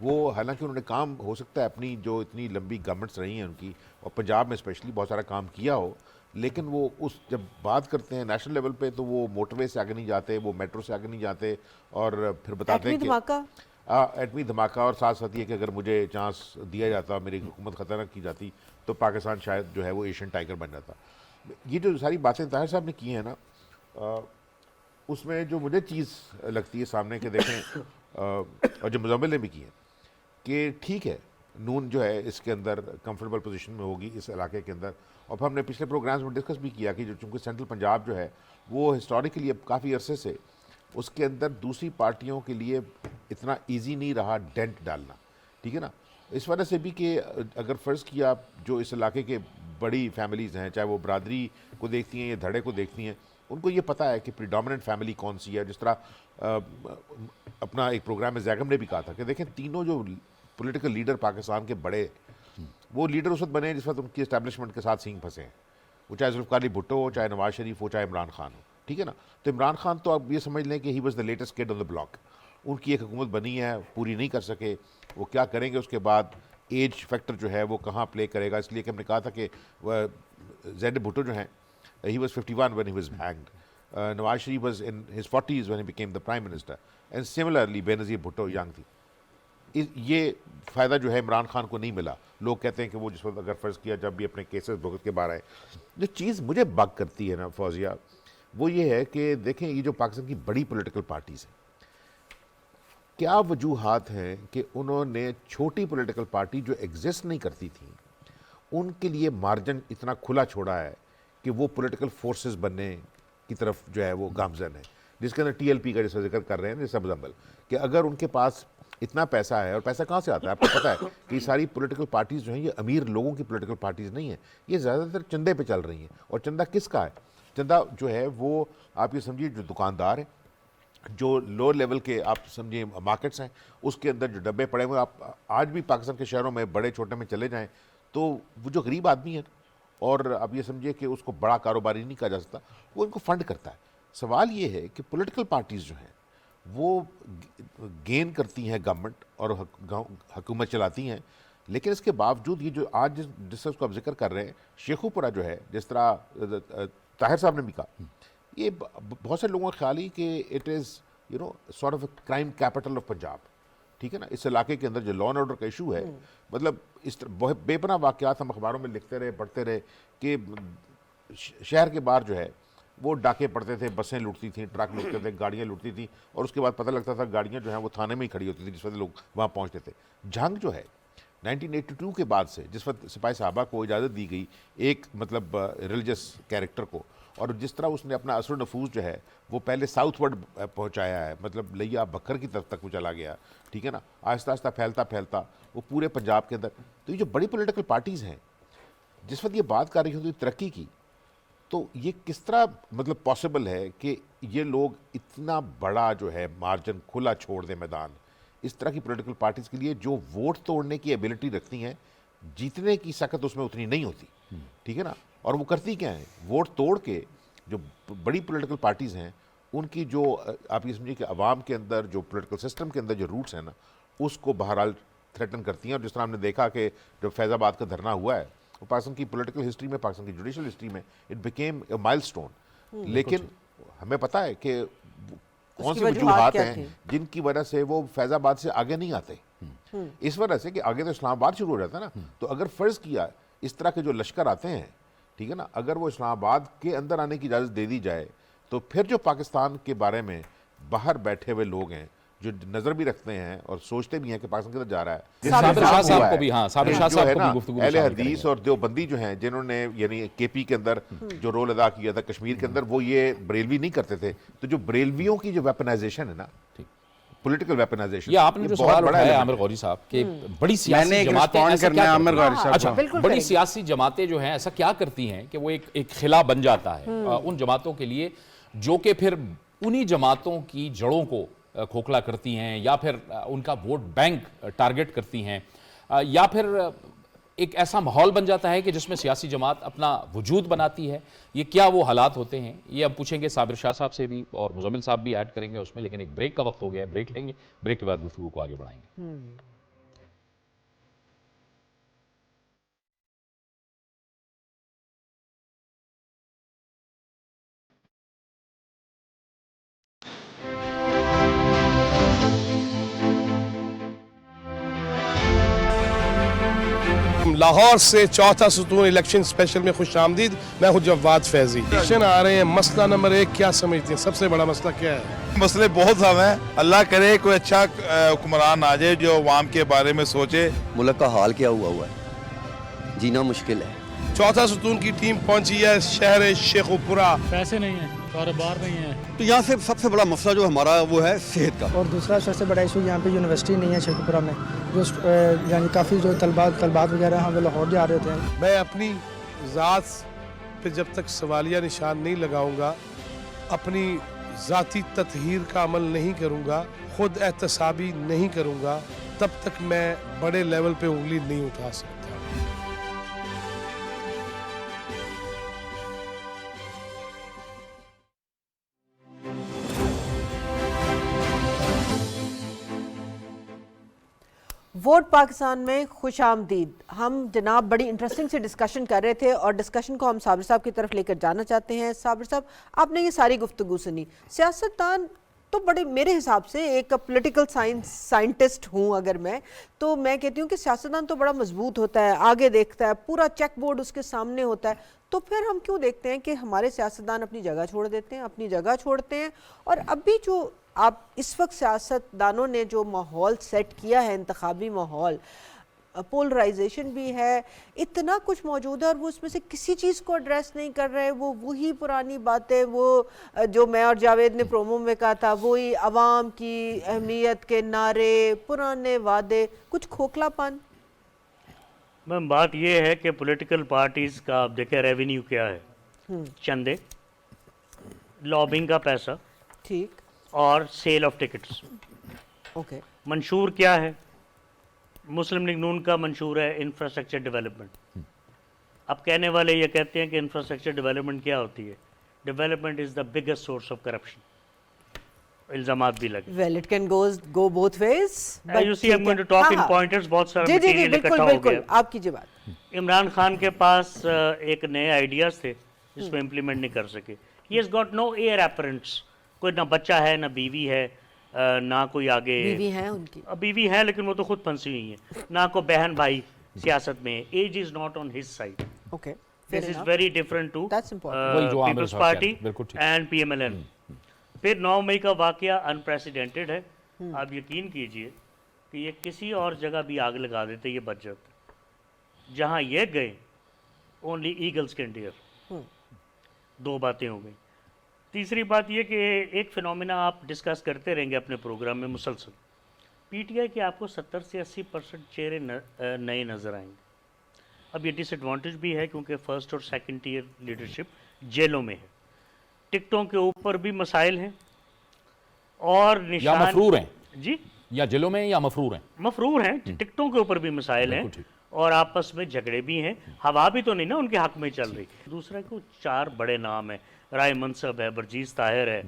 Speaker 3: वो हालांकि उन्होंने काम हो सकता है अपनी जो इतनी लंबी गवर्नमेंट्स रही हैं उनकी, और पंजाब में स्पेशली बहुत सारा काम किया हो, लेकिन वो उस जब बात करते हैं नेशनल लेवल पे तो वो मोटरवे से आगे नहीं जाते, वो मेट्रो से आगे नहीं जाते, और फिर बताते हैं कि एटमी धमाका, और साथ साथ ये कि अगर मुझे चांस दिया जाता, मेरी हुकूमत खतरनाक की जाती, तो पाकिस्तान शायद जो है वो एशियन टाइगर बन जाता। ये जो सारी बातें ताहिर साहब ने की हैं ना, उसमें जो मुझे चीज़ लगती है सामने के देखें और जो मुजम्मिल ने भी की है कि ठीक है, नून जो है इसके अंदर कंफर्टेबल पोजीशन में होगी इस इलाके के अंदर, और फिर हमने पिछले प्रोग्राम्स में डिस्कस भी किया कि जो चूँकि सेंट्रल पंजाब जो है वो हिस्टोरिकली अब काफ़ी अरसे से उसके अंदर दूसरी पार्टियों के लिए इतना ईजी नहीं रहा डेंट डालना, ठीक है ना। इस वजह से भी कि अगर फ़र्ज़ किया जो इस इलाके के बड़ी फैमिलीज़ हैं, चाहे वो बरादरी को देखती हैं या धड़े को देखती हैं, उनको ये पता है कि प्रीडोमिनेंट फैमिली कौन सी है। जिस तरह अपना एक प्रोग्राम में जैगम ने भी कहा था कि देखें तीनों जो पॉलिटिकल लीडर पाकिस्तान के बड़े, वो लीडर उस वक्त बने जिस वक्त उनकी एस्टैब्लिशमेंट के साथ सींग फंसे हैं, वो चाहे जुल्फ़िकार भुट्टो हो, चाहे नवाज शरीफ हो, चाहे इमरान खान हो, ठीक है ना। तो इमरान खान तो आप ये समझ लें कि he was the latest kid on the block. उनकी एक हुकूमत बनी है, पूरी नहीं कर सके, वो क्या करेंगे उसके बाद, एज फैक्टर जो है वो कहाँ प्ले करेगा, इसलिए कि हमने कहा था कि ज़ैड भुट्टो जो हैं he was 51 when he was hanged. Nawaz Sharif was in his 40s when he became the prime minister, and similarly Benazir Bhutto young थी। ये फ़ायदा जो है इमरान खान को नहीं मिला। लोग कहते हैं कि वो जिस वक्त अगर फ़र्ज़ किया जब भी अपने केसेस भुगत के बाहर आए, जो चीज़ मुझे बग करती है ना फौजिया, वो ये है कि देखें ये जो पाकिस्तान की बड़ी पॉलिटिकल पार्टीज़ हैं, क्या वजूहात हैं कि उन्होंने छोटी पॉलिटिकल पार्टी जो एग्जिस्ट नहीं करती थी उनके लिए मार्जिन इतना खुला छोड़ा है कि वो पॉलिटिकल फोर्सेस बनने की तरफ जो है वो गामजन है, जिसके अंदर टीएलपी का जैसा जिक्र कर रहे हैं जैसा मुजम्मिल, कि अगर उनके पास इतना पैसा है, और पैसा कहाँ से आता है आपको पता है कि सारी पॉलिटिकल पार्टीज़ जो हैं ये अमीर लोगों की पॉलिटिकल पार्टीज़ नहीं है, ये ज़्यादातर चंदे पे चल रही हैं। और चंदा किसका है? चंदा जो है वो आप ये समझिए जो दुकानदार हैं, जो लोअर लेवल के आप समझिए मार्केट्स हैं, उसके अंदर जो डब्बे पड़े हुए, आप आज भी पाकिस्तान के शहरों में बड़े छोटे में चले जाएँ तो वो जो गरीब आदमी है, और आप ये समझिए कि उसको बड़ा कारोबारी नहीं कहा जा सकता, वो इनको फंड करता है। सवाल ये है कि पॉलिटिकल पार्टीज़ जो हैं वो गेन करती हैं गवर्नमेंट और हुकूमत चलाती हैं, लेकिन इसके बावजूद ये जो आज जिस को आप जिक्र कर रहे हैं, शेखुपुरा जो है, जिस तरह ताहिर साहब ने भी कहा, ये बहुत से लोगों का ख्याल ही कि it is you know sort of crime capital of Punjab, ठीक है ना। इस इलाके के अंदर जो लॉ एंड ऑर्डर का इशू है, मतलब इस तरह बेपनाह वाक़यात हम अखबारों में लिखते रहे, पढ़ते रहे कि शहर के बाहर जो है वो डाके पड़ते थे, बसें लूटती थी, ट्रक लूटते थे, गाड़ियाँ लूटती थी, और उसके बाद पता लगता था गाड़ियाँ जो हैं वो थाने में ही खड़ी होती थी जिस वक्त लोग वहाँ पहुँचते थे। जंग जो है 1982 के बाद से, जिस वक्त सिपाही साहबा को इजाज़त दी गई एक मतलब रिलीजियस कैरेक्टर को, और जिस तरह उसने अपना असर नफूज जो है वो पहले साउथवर्ड पहुंचाया है, मतलब लिया बकर की तरफ तक वो चला गया, ठीक है ना, आहिस्ता आहिस्ता फैलता फैलता वो पूरे पंजाब के अंदर। तो ये जो बड़ी पॉलिटिकल पार्टीज़ हैं, जिस वक्त ये बात कर रही होती तरक्की की, तो ये किस तरह मतलब पॉसिबल है कि ये लोग इतना बड़ा जो है मार्जिन खुला छोड़ दें मैदान इस तरह की पॉलिटिकल पार्टीज़ के लिए, जो वोट तोड़ने की एबिलिटी रखती हैं, जीतने की सकत उसमें उतनी नहीं होती, ठीक है ना। और वो करती क्या है, वोट तोड़ के जो बड़ी पॉलिटिकल पार्टीज़ हैं उनकी जो आप ये समझिए कि अवाम के अंदर जो पॉलिटिकल सिस्टम के अंदर जो रूट्स हैं ना, उसको बहरहाल थ्रेटन करती हैं। और जिस तरह हमने देखा कि जब फैज़ाबाद का धरना हुआ है, वो पाकिस्तान की पॉलिटिकल हिस्ट्री में, पाकिस्तान की जुडिशल हिस्ट्री में इट बिकेम ए माइलस्टोन। लेकिन हमें पता है कि कौन सी वजूहात हैं जिनकी वजह से वो फैज़ाबाद से आगे नहीं आते। इस वजह से कि आगे तो इस्लामाबाद शुरू हो जाता है ना, तो अगर फ़र्ज़ किया इस तरह के जो लश्कर आते हैं, ठीक है ना, अगर वो इस्लामाबाद के अंदर आने की इजाज़त दे दी जाए, तो फिर जो पाकिस्तान के बारे में बाहर बैठे हुए लोग हैं, जो नज़र भी रखते हैं और सोचते भी हैं कि पाकिस्तान किधर जा रहा है, अहले हदीस और देवबंदी जो हैं, जिन्होंने यानी केपी के अंदर जो रोल अदा किया था कश्मीर के अंदर, वो ये बरेलवी नहीं करते थे। तो जो बरेलवियों की जो वेपनाइजेशन है ना, पॉलिटिकल वेपनाइजेशन,
Speaker 1: ये आपने जो सवाल उठाया आमिर गौरी साहब के बड़ी सियासी जमातें अच्छा बड़ी सियासी जमातें जो हैं ऐसा क्या करती हैं कि वो एक खिला बन जाता है उन जमातों के लिए, जो कि फिर उन्हीं जमातों की जड़ों को खोखला करती हैं, या फिर उनका वोट बैंक टारगेट करती हैं, या फिर एक ऐसा माहौल बन जाता है कि जिसमें सियासी जमात अपना वजूद बनाती है। ये क्या वो हालात होते हैं, ये अब पूछेंगे साबिर शाह साहब से भी, और मुजम्मिल साहब भी ऐड करेंगे उसमें। लेकिन एक ब्रेक का वक्त हो गया है, ब्रेक लेंगे, ब्रेक के बाद गुफ्तगू को आगे बढ़ाएंगे।
Speaker 6: लाहौर से चौथा सुतून इलेक्शन स्पेशल में खुश आमदीद। मैं हूँ जवाद फैजी। इलेक्शन आ रहे हैं, मसला नंबर 1 क्या समझते हैं, सबसे बड़ा मसला क्या है?
Speaker 17: मसले बहुत ज़्यादा हैं। अल्लाह करे कोई अच्छा हुक्मरान आ जाए जो अवाम के बारे में सोचे।
Speaker 18: मुल्क का हाल क्या हुआ है, जीना मुश्किल है।
Speaker 6: चौथा सुतून की टीम पहुंची है शहर शेखुपुरा।
Speaker 19: पैसे नहीं है, कारोबार नहीं है,
Speaker 18: तो यहाँ से सबसे बड़ा मसला जो हमारा वो है सेहत का।
Speaker 20: और दूसरा सबसे बड़ा इशू यहाँ पे यूनिवर्सिटी नहीं है शेखुपुरा में, जो यानी काफ़ी जो तलबात वगैरह हैं वो लाहौर जा रहे थे।
Speaker 6: मैं अपनी ज़ात पे जब तक सवालिया निशान नहीं लगाऊंगा, अपनी ज़ाती ततहीर का अमल नहीं करूंगा, खुद एहतसाबी नहीं करूंगा, तब तक मैं बड़े लेवल पे उंगली नहीं उठा सकता।
Speaker 2: वोट पाकिस्तान में खुश आमदीद। हम जनाब बड़ी इंटरेस्टिंग से डिस्कशन कर रहे थे और डिस्कशन को हम साबिर साहब की तरफ लेकर जाना चाहते हैं। साबिर साहब, आपने ये सारी गुफ्तगू सुनी। सियासतदान तो बड़े, मेरे हिसाब से एक पॉलिटिकल साइंटिस्ट हूँ अगर मैं, तो मैं कहती हूँ कि सियासतदान तो बड़ा मजबूत होता है, आगे देखता है, पूरा चेक बोर्ड उसके सामने होता है। तो फिर हम क्यों देखते हैं कि हमारे सियासतदान अपनी जगह छोड़ देते हैं, अपनी जगह छोड़ते हैं। और अभी जो आप इस वक्त सियासतदानों ने जो माहौल सेट किया है, इंतखाबी माहौल, पोलराइजेशन भी है, इतना कुछ मौजूद है और वो उसमें से किसी चीज़ को एड्रेस नहीं कर रहे। वो वही पुरानी बातें, वो जो मैं और जावेद ने प्रोमो में कहा था, वही अवाम की अहमियत के नारे, पुराने वादे, कुछ खोखलापन।
Speaker 4: मैम बात ये है कि पॉलिटिकल पार्टीज़ का आप देखें रेवेन्यू क्या है, चंदे, लॉबिंग का पैसा,
Speaker 2: ठीक,
Speaker 4: और सेल ऑफ टिकट्स।
Speaker 2: ओके।
Speaker 4: मंशूर क्या है? मुस्लिम लीग नून का मंशूर है इंफ्रास्ट्रक्चर डेवलपमेंट। अब कहने वाले ये कहते हैं कि इंफ्रास्ट्रक्चर डेवलपमेंट क्या होती है? Development is the biggest source of corruption. इल्जामात भी लगे।
Speaker 2: Well, it can go both ways.
Speaker 4: You see, I'm going to talk in pointers. बहुत सारा मटेरियल इकट्ठा हो गया।
Speaker 2: आप कीजिए बात।
Speaker 4: इमरान खान के पास एक नए आइडियाज़ थे, इसको इम्प्लीमेंट नहीं कर सके। He has got no heir apparents. कोई ना बच्चा है, ना बीवी है, ना कोई आगे।
Speaker 2: बीवी है उनकी।
Speaker 4: बीवी है लेकिन वो तो खुद फंसी हुई है, ना कोई बहन भाई सियासत में। As is not on his side.
Speaker 2: Okay,
Speaker 4: this is very different to Peoples Party and PMLN। फिर 9 मई का वाकया अनप्रेसिडेंटेड है। आप यकीन कीजिए कि ये किसी और जगह भी आग लगा देते, ये बच जाते। जहाँ ये गए, ओनली ईगल्स कैन डेयर। 2 बातें हो गई। तीसरी बात ये कि एक फिनोमिना आप डिस्कस करते रहेंगे अपने प्रोग्राम में मुसलसल। PTI के आपको 70 से 80% चेहरे नए नज़र आएंगे। अब ये डिसएडवांटेज भी है क्योंकि फर्स्ट और सेकंड टियर लीडरशिप जेलों में है, टिकटों के ऊपर भी मसाइल हैं और निशान,
Speaker 1: या मफरूर हैं
Speaker 4: जी,
Speaker 1: या जेलों में या मफरूर हैं।
Speaker 4: मफरूर हैं, टिकटों के ऊपर भी मसाइल हैं और आपस में झगड़े भी हैं। हवा भी तो नहीं ना उनके हक में चल रही। दूसरा को 4 बड़े नाम हैं, राय मनसब है, बरजीज ताहिर है,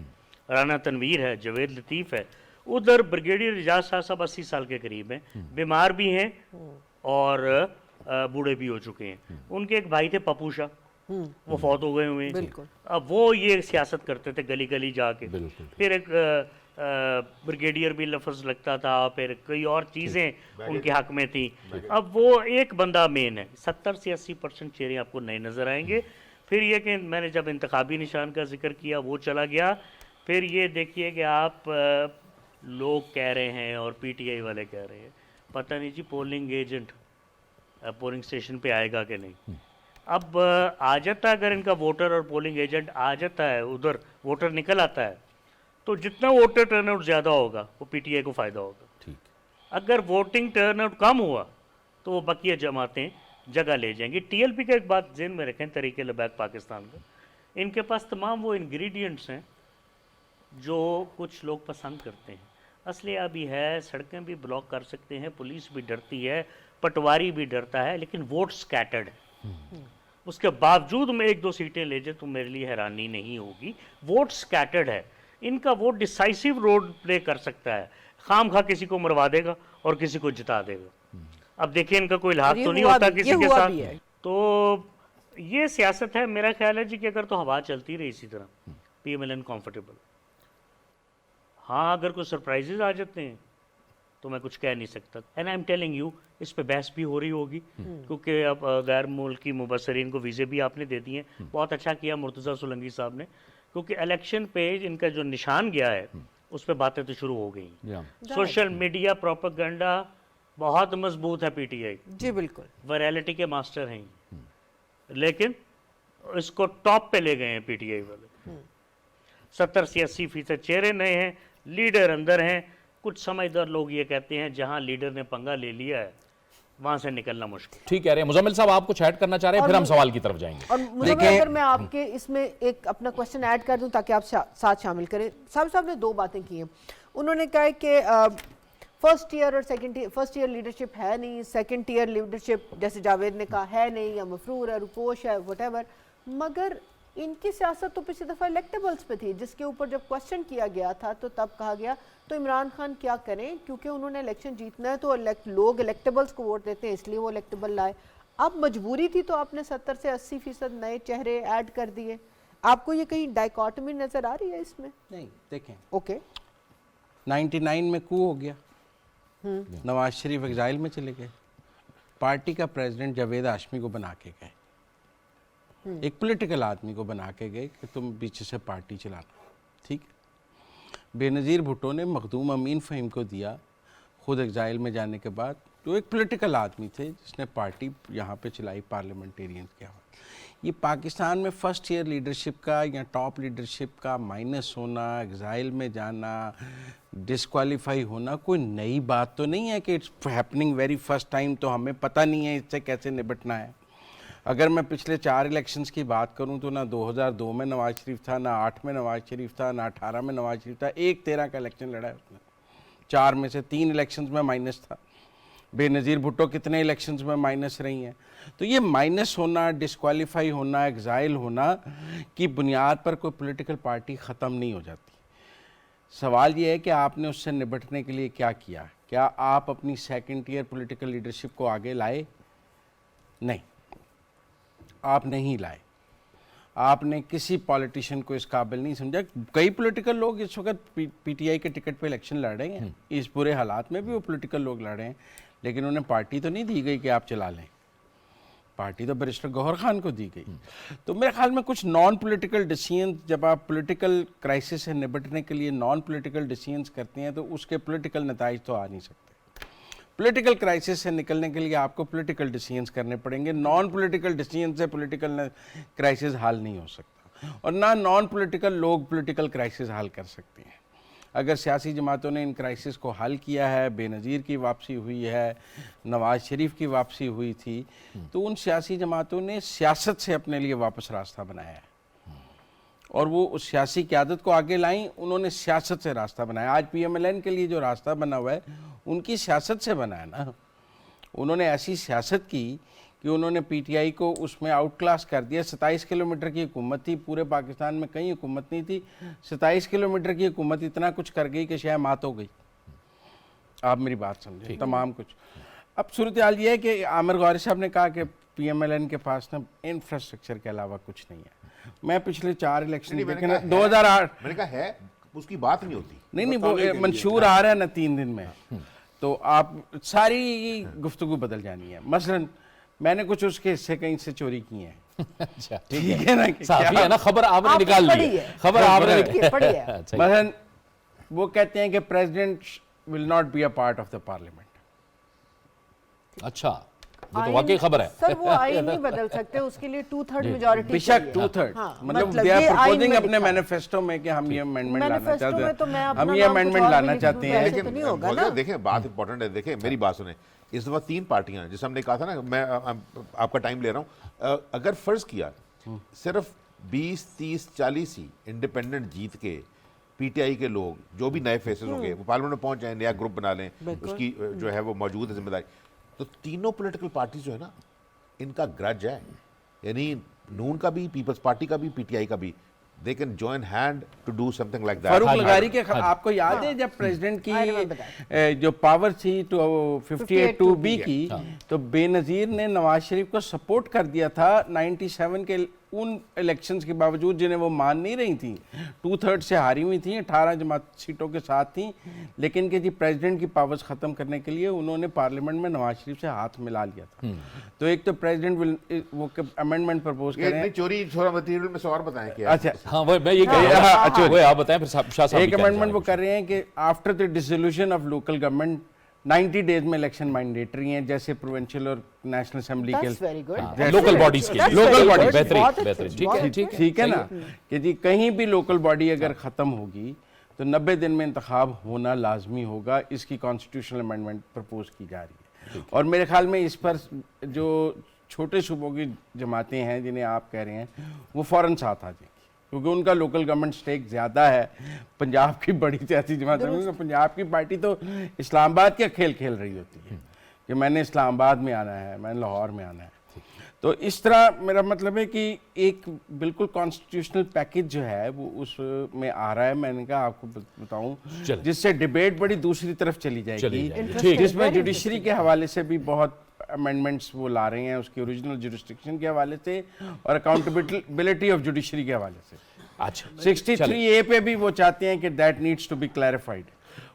Speaker 4: राना तनवीर है, जवेद लतीफ़ है। उधर ब्रिगेडियर इजाज साहब 80 साल के करीब हैं, बीमार भी हैं और बूढ़े भी हो चुके हैं। उनके एक भाई थे पप्पू शाह, वो फौत हो गए हुए हैं। अब वो ये सियासत करते थे गली गली जाके। फिर एक ब्रिगेडियर भी लफ्ज़ लगता था, फिर कई और चीज़ें उनके हक में थी। अब वो एक बंदा मेन है। 70 से 80% चेहरे आपको नए नज़र आएंगे। फिर ये कि मैंने जब इंतखाबी निशान का जिक्र किया वो चला गया। फिर ये देखिए कि आप लोग कह रहे हैं और PTI वाले कह रहे हैं, पता नहीं जी पोलिंग एजेंट पोलिंग स्टेशन पे आएगा कि नहीं। अब आ जाता है, अगर इनका वोटर और पोलिंग एजेंट आ जाता है, उधर वोटर निकल आता है, तो जितना वोटर टर्नआउट ज़्यादा होगा वो PTI को फ़ायदा होगा।
Speaker 1: ठीक।
Speaker 4: अगर वोटिंग टर्नआउट कम हुआ तो वो बकिया जमातें जगह ले जाएंगी। TLP का एक बात ज़हन में रखें, तरीके लबैक पाकिस्तान का, इनके पास तमाम वो इंग्रेडिएंट्स हैं जो कुछ लोग पसंद करते हैं। असलिया भी है, सड़कें भी ब्लॉक कर सकते हैं, पुलिस भी डरती है, पटवारी भी डरता है, लेकिन वोट स्कैटर्ड है। उसके बावजूद में 1-2 सीटें ले जाए तो मेरे लिए हैरानी नहीं होगी। वोट स्कैटर्ड है, इनका वोट डिसाइसिव रोल प्ले कर सकता है, खाम खा किसी को मरवा देगा और किसी को जिता देगा। अब देखिए इनका कोई इलाहाक तो नहीं होता किसी के साथ, तो ये सियासत है। मेरा ख्याल है जी कि अगर तो हवा चलती रही इसी तरह, PMLN कंफर्टेबल। हाँ, अगर कोई सरप्राइजेज आ जाते हैं तो मैं कुछ कह नहीं सकता। And I am telling you, इस पे बहस भी हो रही होगी, क्योंकि अब गैर मुल्की मुबसरीन को वीज़े भी आपने दे दिए हैं। बहुत अच्छा किया मुर्तज़ा सोलंकी साहब ने, क्योंकि इलेक्शन पे इनका जो निशान गया है उस पर बातें तो शुरू हो गई। सोशल मीडिया प्रोपेगेंडा बहुत मजबूत है PTI
Speaker 2: जी, बिल्कुल
Speaker 4: वायरलिटी के मास्टर हैं, लेकिन इसको टॉप पे ले गए हैं PTI वाले। 70 से 80% चेहरे नए हैं, लीडर अंदर हैं। कुछ समझदार लोग ये कहते हैं जहां लीडर ने पंगा ले लिया है वहां से निकलना मुश्किल।
Speaker 1: ठीक कह रहे हैं मुजम्मिल साहब, आप कुछ ऐड करना चाह रहे हैं, फिर हम सवाल की तरफ जाएंगे।
Speaker 2: और मुझे अगर मैं आपके इसमें एक अपना क्वेश्चन ऐड कर दूं ताकि आप साथ शामिल करें। साहब ने 2 बातें की हैं। उन्होंने कहा कि फर्स्ट ईयर और second year, first year leadership है नहीं, सेकंड ईयर लीडरशिप जैसे जावेद ने कहा है नहीं, या मफरूर है, रुपोश है, व्हाटएवर। मगर इनकी सियासत तो पिछली दफ़ा इलेक्टेबल्स पे थी, जिसके ऊपर जब क्वेश्चन किया गया था तो तब कहा गया तो इमरान खान क्या करें, क्योंकि उन्होंने इलेक्शन जीतना है तो लोग इलेक्टेबल्स को वोट देते हैं, इसलिए वो इलेक्टेबल लाए। अब मजबूरी थी तो आपने 70 से 80% नए चेहरे ऐड कर दिए। आपको ये कहीं डाइकोटमी नजर आ रही है इसमें?
Speaker 16: नहीं, देखें,
Speaker 2: ओके
Speaker 16: 99 में कू हो गया, नवाज शरीफ एग्जाइल में चले गए, पार्टी का प्रेसिडेंट जावेद हाशमी को बना के गए, एक पॉलिटिकल आदमी को बना के गए कि तुम पीछे से पार्टी चलाना, ठीक है। बेनज़ीर भुट्टो ने मखदूम अमीन फ़हीम को दिया खुद एग्जाइल में जाने के बाद, जो एक पॉलिटिकल आदमी थे जिसने पार्टी यहाँ पे चलाई पार्लियामेंटेरियन के हवाले। ये पाकिस्तान में फर्स्ट ईयर लीडरशिप का या टॉप लीडरशिप का माइनस होना, एग्जाइल में जाना, डिस्क्वालीफाई होना कोई नई बात तो नहीं है कि it's happening very first time, तो हमें पता नहीं है इससे कैसे निपटना है। अगर मैं पिछले 4 इलेक्शंस की बात करूं तो ना 2002 में नवाज शरीफ था, ना 8 में नवाज शरीफ था, ना 18 में नवाज शरीफ था, एक 13 का इलेक्शन लड़ा है उसने। 4 में से 3 इलेक्शंस में माइनस था। बेनज़ीर भुट्टो कितने इलेक्शंस में माइनस रही हैं। तो ये माइनस होना, डिस्क्वालीफाई होना, एग्जाइल होना की बुनियाद पर कोई पॉलिटिकल पार्टी ख़त्म नहीं हो जाती। सवाल ये है कि आपने उससे निपटने के लिए क्या किया। क्या आप अपनी सेकेंड ईयर पॉलिटिकल लीडरशिप को आगे लाए? नहीं, आप नहीं लाए। आपने किसी पॉलिटिशियन को इस काबिल नहीं समझा। कई पॉलिटिकल लोग इस वक्त PTI के टिकट पे इलेक्शन लड़ रहे हैं, इस बुरे हालात में भी वो पॉलिटिकल लोग लड़ रहे हैं, लेकिन उन्हें पार्टी तो नहीं दी गई कि आप चला लें। पार्टी तो बैरिस्टर गौहर खान को दी गई। तो मेरे ख्याल में कुछ नॉन पॉलिटिकल डिसीजन, जब आप पॉलिटिकल क्राइसिस से निपटने के लिए नॉन पॉलिटिकल डिसीजंस करते हैं तो उसके पॉलिटिकल नताइज तो आ नहीं सकते। पॉलिटिकल क्राइसिस से निकलने के लिए आपको पॉलिटिकल डिसीजंस करने पड़ेंगे। नॉन पॉलिटिकल डिसीजन से पॉलिटिकल क्राइसिस हल नहीं हो सकता, और ना नॉन पॉलिटिकल लोग पॉलिटिकल क्राइसिस हल कर सकते हैं। अगर सियासी जमातों ने इन क्राइसिस को हल किया है, बेनज़ीर की वापसी हुई है, नवाज शरीफ की वापसी हुई थी, तो उन सियासी जमातों ने सियासत से अपने लिए वापस रास्ता बनाया है, और वो उस सियासी क़यादत को आगे लाई, उन्होंने सियासत से रास्ता बनाया। आज PMLN के लिए जो रास्ता बना हुआ है उनकी सियासत से बना है ना। उन्होंने ऐसी सियासत की कि उन्होंने PTI को उसमें आउट क्लास कर दिया। 27 किलोमीटर की हुकूमत थी, पूरे पाकिस्तान में कहीं हुकूमत नहीं थी। 27 किलोमीटर की हुकूमत इतना कुछ कर गई कि शायद मात हो गई। आप मेरी बात समझें, तमाम कुछ। अब सूरत हाल ये है कि आमिर गौहरी साहब ने कहा कि PMLN के पास ना इंफ्रास्ट्रक्चर के अलावा कुछ नहीं है। मैं पिछले 4 इलेक्शन देखे ना, 2008
Speaker 3: मैंने कहा है, उसकी बात नहीं होती।
Speaker 16: नहीं, वो मंशूर आ रहा है ना 3 दिन में, तो आप सारी गुफ्तगू बदल जानी है। मसलन मैंने कुछ उसके हिस्से कहीं से चोरी किए हैं।
Speaker 1: अच्छा,
Speaker 16: ठीक है ना,
Speaker 1: साफी है ना, खबर आपने निकाल ली है, खबर आपने पढ़ी है।
Speaker 16: मसलन वो कहते हैं कि president will not be a part of the parliament.
Speaker 1: अच्छा, ये तो वाकई खबर है।
Speaker 2: सर वो आईन नहीं बदल सकते, उसके लिए 2/3 मेजॉरिटी
Speaker 16: बेशक 2/3, मतलब दे आर प्रपोजिंग अपने मैनिफेस्टो में कि हम ये अमेंडमेंट लाना चाहते हैं, हम ये अमेंडमेंट लाना चाहते हैं।
Speaker 3: लेकिन देखें बात इंपॉर्टेंट है। देखें मेरी बात सुने, इस दफा 3 पार्टियां, जैसे हमने कहा था ना, मैं आपका टाइम ले रहा हूं, अगर फर्ज किया सिर्फ 20, 30, 40 ही इंडिपेंडेंट जीत के PTI के लोग जो भी नए फेसेस होंगे वो पार्लियामेंट में पहुंच जाए, नया ग्रुप बना लें, उसकी जो है वो मौजूद है जिम्मेदारी, तो तीनों पॉलिटिकल पार्टीज जो है ना, इनका ग्रज है, यानी नून का भी, पीपल्स पार्टी का भी, पीटीआई का भी, they can join hand to do something like that.
Speaker 16: Farooq लगारी के आपको याद है जब प्रेसिडेंट की जो पावर थी तो 58(2)(b की, तो बेनज़ीर ने नवाज शरीफ को सपोर्ट कर दिया था 97 के उन इलेक्शंस के बावजूद जिन्हें वो मान नहीं रही थी, 2/3 से हारी हुई थी, 18 जमात सीटों के साथ थी, लेकिन कि जी प्रेसिडेंट की पावर्स ख़त्म करने के लिए उन्होंने पार्लियामेंट में नवाज शरीफ से हाथ मिला लिया था। तो एक तो प्रेसिडेंट वो अमेंडमेंट प्रपोज करें,
Speaker 3: चोरी छोरा मटीरियल में और बताएं क्या?
Speaker 16: अच्छा
Speaker 1: हाँ वो मैं ये कह रहा हूं, अच्छा वो आप बताएं फिर शाह साहब।
Speaker 16: एक अमेंडमेंट वो कर रहे हैं कि after the dissolution of local government 90 days में इलेक्शन मैंडेटरी हैं, जैसे प्रोविंशियल और नेशनल असेंबली के
Speaker 1: लोकल बॉडीज के लिए, लोकल बॉडी बेहतरीन,
Speaker 16: ठीक है ना, कि जी कहीं भी लोकल बॉडी अगर ख़त्म होगी तो 90 दिन में इंतखाब होना लाजमी होगा। इसकी कॉन्स्टिट्यूशनल अमेंडमेंट प्रपोज की जा रही है। और मेरे ख्याल में इस पर जो छोटे सूबों की जमातें हैं जिन्हें आप कह रहे हैं, वो फ़ौरन साथ आ जाएंगी, क्योंकि उनका लोकल गवर्नमेंट स्टेक ज़्यादा है। पंजाब की बड़ी सियासी जमात है, पंजाब की पार्टी तो इस्लामाबाद का खेल खेल रही होती है कि मैंने इस्लामाबाद में आना है, मैंने लाहौर में आना है। तो इस तरह मेरा मतलब है कि एक बिल्कुल कॉन्स्टिट्यूशनल पैकेज जो है वो उसमें आ रहा है। मैंने कहा आपको बताऊं, जिससे डिबेट बड़ी दूसरी तरफ चली जाएगी, जिसमें जुडिशरी के हवाले से भी बहुत अमेंडमेंट्स वो ला रहे हैं, उसकी ओरिजिनल जुरिस्डिक्शन के हवाले से और अकाउंटेबिलिटी ऑफ जुडिशरी के हवाले से।
Speaker 1: अच्छा
Speaker 16: 63A पे भी वो चाहते हैं कि that needs to be clarified,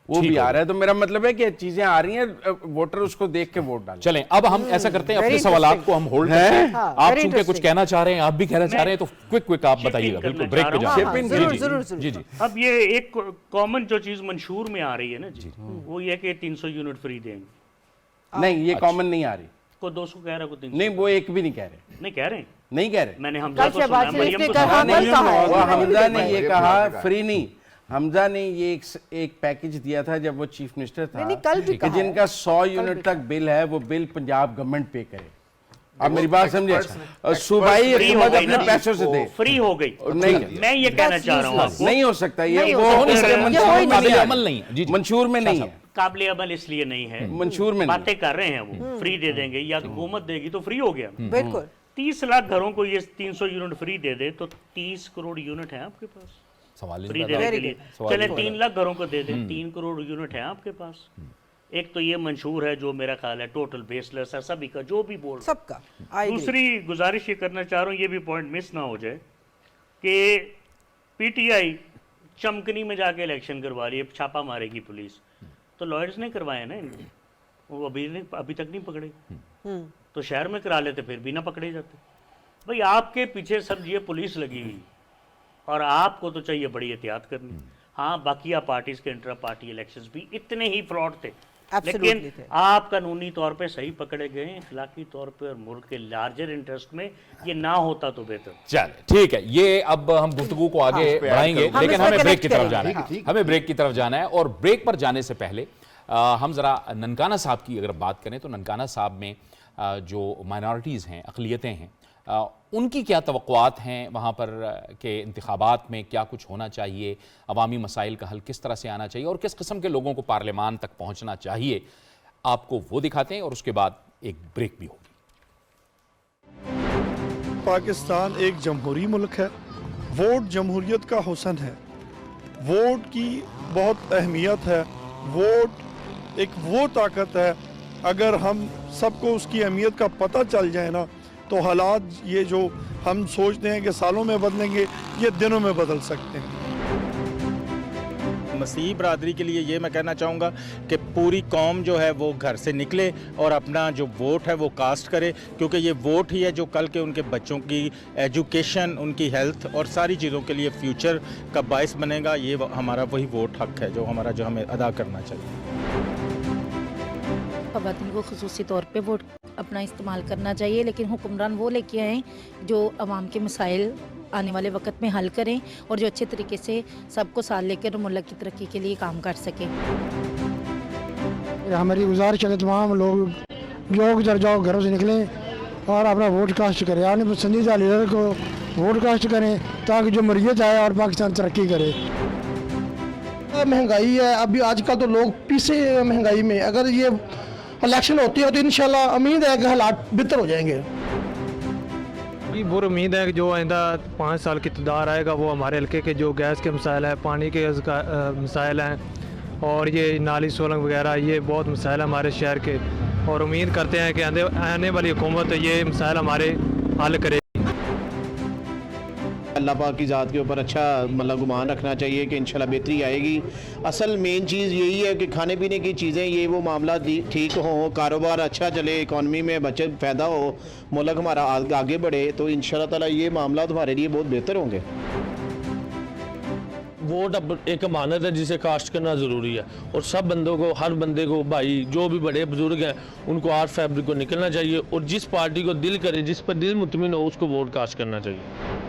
Speaker 16: वो भी आ रहा है। तो मेरा मतलब है कि चीजें आ रही हैं, वोटर उसको देख के वोट डालें।
Speaker 1: चलें अब हम ऐसा करते हैं, अपने सवालात को हम होल्ड करते हैं। आप चूंकि कुछ कहना चाह रहे हैं, आप भी कहना चाह रहे हैं, तो क्विक आप बताइएगा। बिल्कुल ब्रेक पे जाएं। जी।
Speaker 4: अब ये एक कॉमन जो चीज मंशूर में आ रही है ना जी, वो ये कि 300 यूनिट फ्री देंगे।
Speaker 16: नहीं, ये कॉमन नहीं आ रही।
Speaker 4: को 200 कह रहा है, को 300
Speaker 16: नहीं, वो एक भी नहीं कह रहे।
Speaker 4: नहीं कह रहे,
Speaker 16: नहीं कह रहे।
Speaker 4: मैंने हमजा को सुना, मरियम को सुना।
Speaker 16: हमजा ने ये कहा फ्री नहीं, हमजा ने ये एक पैकेज दिया था जब वो चीफ मिनिस्टर था कि जिनका 100 यूनिट तक बिल है वो बिल पंजाब गवर्नमेंट पे करे। आप मेरी बात समझे, सूबाई हुकूमत अपने पैसों से दे।
Speaker 4: फ्री हो गई नहीं, मैं ये कहना चाह रहा हूँ
Speaker 16: नहीं हो सकता ये, वो
Speaker 1: अमल नहीं है,
Speaker 16: मंशूर में नहीं है,
Speaker 4: काबिल अमल इसलिए नहीं है,
Speaker 16: मंशूर में
Speaker 4: बातें कर रहे हैं वो फ्री दे देंगे या हुकूमत देगी तो फ्री हो गया।
Speaker 2: बिल्कुल
Speaker 4: 30 लाख घरों को ये 300 यूनिट फ्री दे दे तो 30 करोड़ यूनिट है आपके पास
Speaker 1: सवाल
Speaker 4: फ्री देने के लिए। चले 3 लाख घरों को दे दे, 3 करोड़ यूनिट है आपके पास। एक तो ये मंशूर है जो मेरा ख्याल है टोटल बेसलेस है सभी का, जो भी बोल
Speaker 2: सबका।
Speaker 4: दूसरी गुजारिश ये करना चाह रहा हूँ, ये भी पॉइंट मिस ना हो जाए कि पीटीआई चमकनी में जाके इलेक्शन करवा रही है, छापा मारेगी पुलिस, तो लॉयर्स ने करवाए ना इनको, वो अभी तक नहीं पकड़े। तो शहर में करा लेते फिर भी ना पकड़े जाते। भाई आपके पीछे सब ये पुलिस लगी हुई और आपको तो चाहिए बड़ी एहतियात करनी। हाँ, बाकिया पार्टीज के इंट्रा पार्टी इलेक्शंस भी इतने ही फ्रॉड थे, लेकिन आप कानूनी तौर पे सही पकड़े गए, इखलाकी तौर पे और मुल्क के लार्जर इंटरेस्ट में ये ना होता तो बेहतर।
Speaker 1: चलिए ठीक है, ये अब हम गुफ्तगू को आगे बढ़ाएंगे, लेकिन हमें ब्रेक की तरफ जाना है, हमें ब्रेक की तरफ जाना है। और ब्रेक पर जाने से पहले हम ज़रा ननकाना साहब की अगर बात करें तो ननकाना साहब में जो माइनॉरिटीज़ हैं, अक़लियतें हैं, उनकी क्या तवक्कुआत हैं वहाँ पर के इंतखाबात में, क्या कुछ होना चाहिए, अवामी मसाइल का हल किस तरह से आना चाहिए और किस किस्म के लोगों को पार्लियामान तक पहुँचना चाहिए, आपको वो दिखाते हैं और उसके बाद एक ब्रेक भी होगी।
Speaker 21: पाकिस्तान एक जमहूरी मुल्क है, वोट जमहूरियत का हुस्न है, वोट की बहुत अहमियत है, वोट एक वो ताकत है, अगर हम सबको उसकी अहमियत का पता चल जाए ना तो हालात ये जो हम सोचते हैं कि सालों में बदलेंगे, ये दिनों में बदल सकते हैं।
Speaker 22: मसीही बरादरी के लिए ये मैं कहना चाहूँगा कि पूरी कौम जो है वो घर से निकले और अपना जो वोट है वो कास्ट करे, क्योंकि ये वोट ही है जो कल के उनके बच्चों की एजुकेशन, उनकी हेल्थ और सारी चीज़ों के लिए फ्यूचर का बायस बनेगा। ये हमारा वही वोट हक है जो हमें अदा करना चाहिए।
Speaker 23: ख़वातीन को ख़ुसूसी तौर पे वोट अपना इस्तेमाल करना चाहिए, लेकिन हुक्मरान वो लेके आएँ जो आवाम के मसाइल आने वाले वक्त में हल करें और जो अच्छे तरीके से सबको साथ लेकर मुल्क की तरक्की के लिए काम कर सकें।
Speaker 20: हमारी गुजारिश है कि तमाम लोग जो गुजर जाओ घरों से निकलें और अपना वोट कास्ट करें, अपने पसंदीदा लीडर को वोट कास्ट करें ताकि जमहूरियत आए और पाकिस्तान तरक्की करे।
Speaker 24: महंगाई है अभी आजकल तो लोग पीछे महंगाई में, अगर ये
Speaker 20: इलेक्शन होती है तो इंशाल्लाह उम्मीद है कि हालात बेहतर हो जाएंगे।
Speaker 7: पूरी उम्मीद है कि जो आइंदा 5 साल की इक़्तिदार आएगा वो हमारे हल्के के जो गैस के मसाइल हैं, पानी के मसाइल हैं और ये नाली सोलंग वगैरह, ये बहुत मसाइल हैं हमारे शहर के, और उम्मीद करते हैं कि आने वाली हुकूमत ये मसाइल हमारे हल करेगी।
Speaker 8: अल्लाह पाक की ज़ात के ऊपर अच्छा मतलब गुमान रखना चाहिए कि इंशाल्लाह बेहतरी आएगी। असल मेन चीज़ यही है कि खाने पीने की चीज़ें ये वो मामला ठीक हो, कारोबार अच्छा चले, इकॉनमी में बचत पैदा हो, मुल्क हमारा आगे बढ़े, तो इंशाल्लाह ताला ये मामला हमारे लिए बहुत बेहतर होंगे।
Speaker 9: वोट अब एक अमानत है जिसे कास्ट करना ज़रूरी है, और सब बंदों को, हर बंदे को, भाई जो भी बड़े बुजुर्ग हैं उनको आर्ट फैब्रिक को निकलना चाहिए और जिस पार्टी को दिल करे, जिस पर दिल मुतमिन हो, उसको वोट कास्ट करना चाहिए।